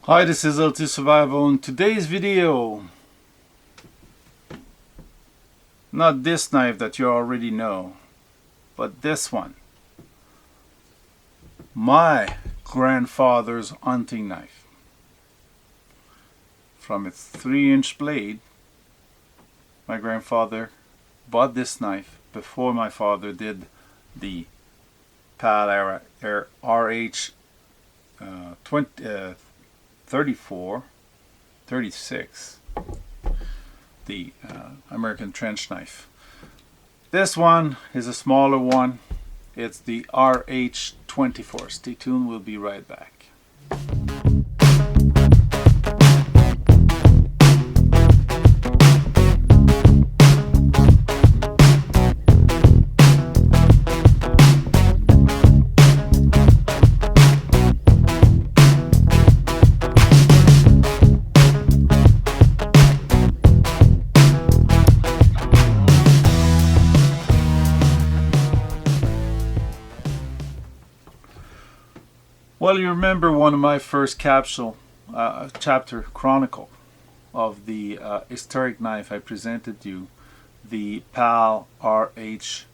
Hi, this is L2 Survival. In today's video, not this knife that you already know, but this one. My grandfather's hunting knife. From its 3-inch blade, my grandfather bought this knife before my father did the PAL RH 34, 36, the American trench knife. This one is a smaller one. It's the RH 24. Stay tuned, we'll be right back. Well, you remember one of my first chapter chronicle of the historic knife I presented you, the PAL RH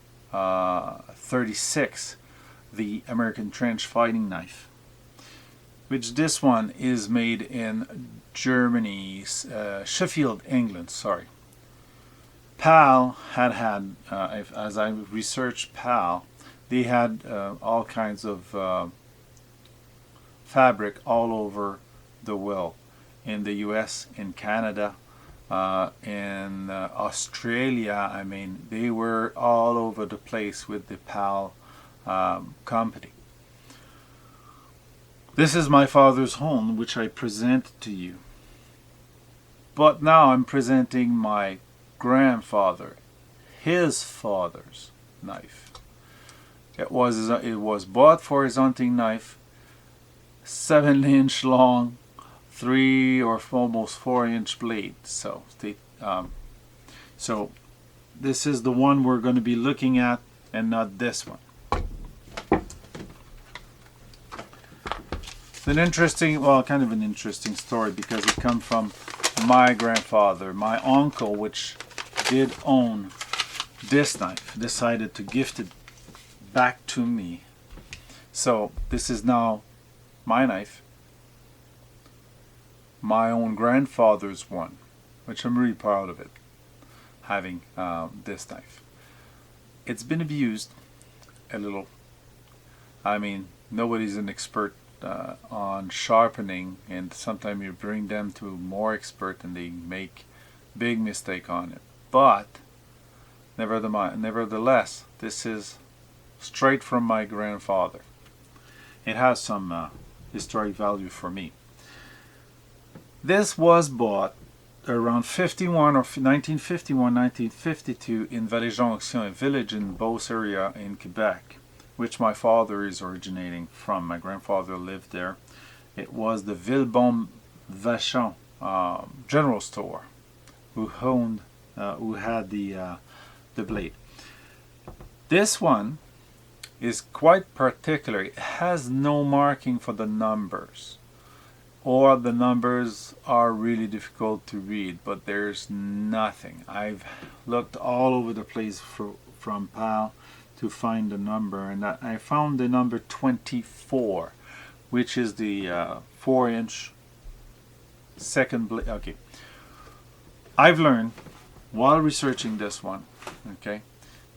36, the American trench fighting knife, which this one is made in Germany, Sheffield, England, sorry. PAL had, as I researched PAL, they had all kinds of fabric all over the world, in the US, in Canada, in Australia. I mean, they were all over the place with the PAL company. This is my father's home, which I present to you. But now I'm presenting my grandfather, his father's knife. It was bought for his hunting knife, 7-inch long, 3 or almost 4-inch blade. So this is the one we're going to be looking at, and not this one. It's an interesting, well, kind of an interesting story, because it comes from my grandfather. My uncle, which did own this knife, decided to gift it back to me. So this is now my knife, my own grandfather's one, which I'm really proud of it, having this knife. It's been abused a little. I mean, nobody's an expert on sharpening, and sometimes you bring them to more expert and they make big mistake on it. But nevertheless, this is straight from my grandfather. It has some historic value for me. This was bought around 1951-1952 in Vallée-Jonction, a village in Beauce area in Quebec, which my father is originating from. My grandfather lived there. It was the Villebon Vachon general store who had the blade. This one is quite particular. It has no marking for the numbers, or the numbers are really difficult to read, but there's nothing. I've looked all over the place from PAL to find the number, and I found the number 24, which is the 4-inch second blade. Okay, I've learned while researching this one, okay,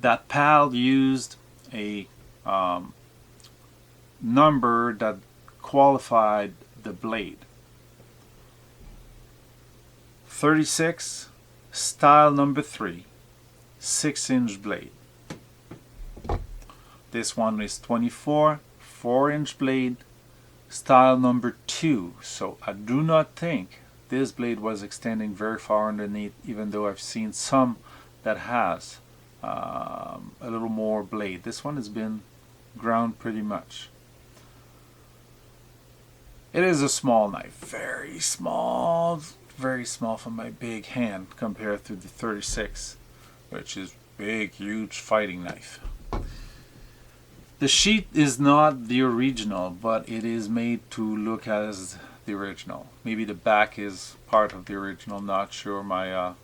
that PAL used a number that qualified the blade. 36, style number 3, 6-inch blade. This one is 24, 4-inch blade, style number 2. So I do not think this blade was extending very far underneath, even though I've seen some that has a little more blade. This one has been ground pretty much. It is a small knife, very small for my big hand compared to the 36, which is big, huge fighting knife. The sheet is not the original, but it is made to look as the original. Maybe the back is part of the original, not sure. My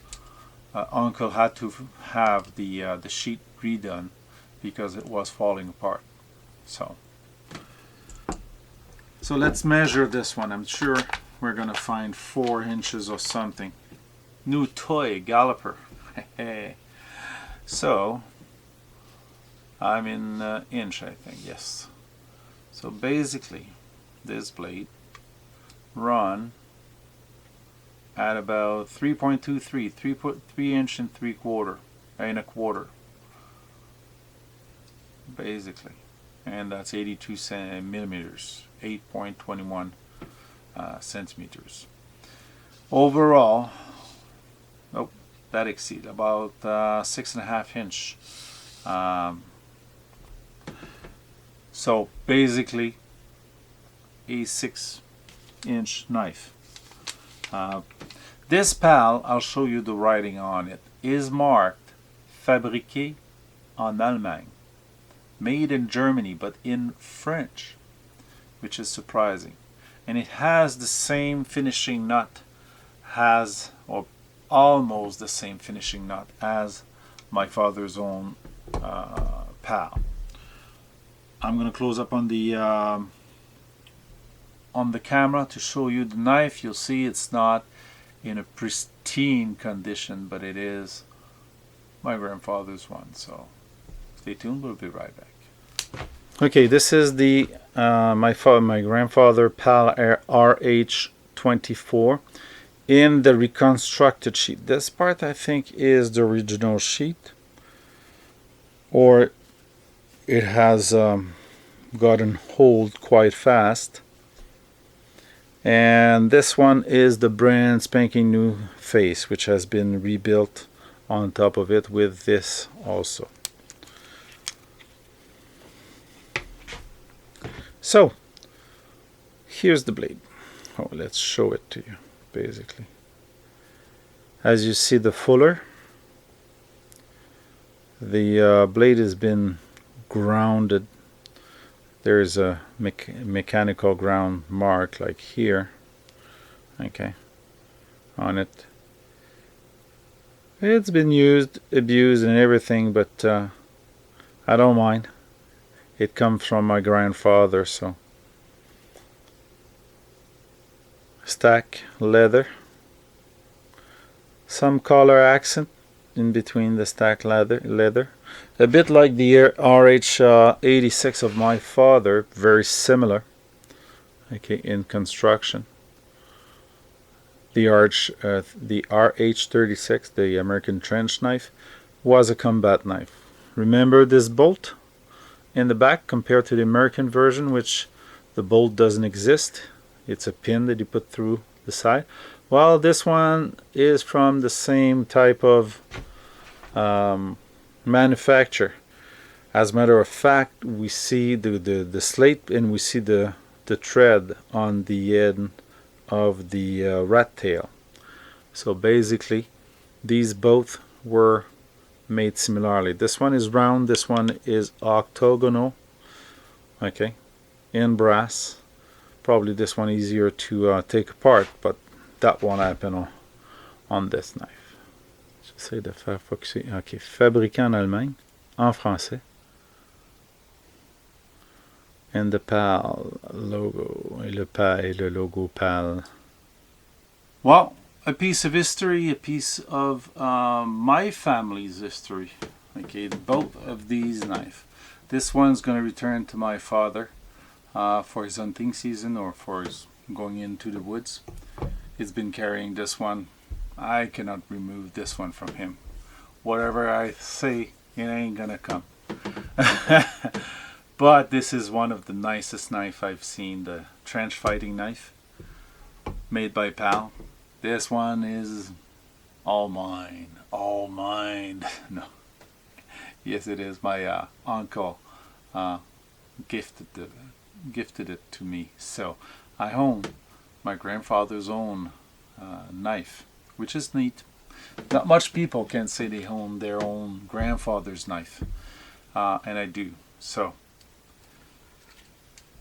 uncle had to have the sheet redone because it was falling apart. So let's measure this one. I'm sure we're gonna find 4 inches or something. New toy galloper. So I'm in inch, I think. Yes. So basically, this blade run at about 3.23, 3 inch and 3/4 and a quarter, basically, and that's 82 millimeters, 8.21 centimeters. Overall, oh, that exceeds about 6.5 inch. So basically, a 6-inch knife. This pal, I'll show you the writing on it, is marked fabriqué en Allemagne, made in Germany but in French, which is surprising. And it has the same finishing nut or almost the same finishing nut as my father's own pal. I'm going to close up on the camera to show you the knife. You'll see it's not in a pristine condition, but it is my grandfather's one. So stay tuned, we'll be right back. Okay, this is the my grandfather PAL RH24 in the reconstructed sheet. This part I think is the original sheet, or it has gotten hold quite fast. And this one is the brand spanking new face, which has been rebuilt on top of it with this also. So here's the blade. Oh, let's show it to you. Basically, as you see, the fuller, the blade has been grounded. There's a mechanical ground mark like here, okay, on it. It's been used, abused and everything, but I don't mind. It comes from my grandfather. So stack leather, some color accent in between the stack leather, a bit like the RH86 of my father, very similar, okay, in construction. The RH36, the American trench knife, was a combat knife. Remember this bolt in the back compared to the American version, which the bolt doesn't exist. It's a pin that you put through the side. Well, this one is from the same type of manufacture. As a matter of fact, we see the slate and we see the thread on the end of the rat tail. So basically, these both were made similarly. This one is round, this one is octagonal, okay, in brass. Probably this one easier to take apart, but that won't happen on this knife. J'essaie de faire focuser. Ok, fabriqué en Allemagne, en français. And the PAL logo, et le logo PAL. Well, a piece of history, a piece of my family's history. Okay, both of these knives. This one's going to return to my father for his hunting season or for his going into the woods. He's been carrying this one. I cannot remove this one from him. Whatever I say, it ain't gonna come. But this is one of the nicest knife I've seen, the trench fighting knife made by PAL. This one is all mine, all mine. No, yes it is. My uncle gifted it to me, so I own my grandfather's own knife, which is neat. Not much people can say they own their own grandfather's knife, and I do. So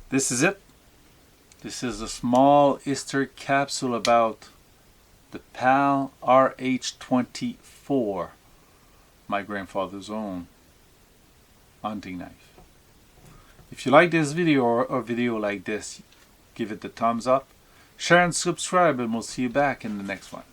this is it. This is a small historic capsule about the PAL RH-24, my grandfather's own hunting knife. If you like this video or a video like this, give it the thumbs up, share and subscribe, and we'll see you back in the next one.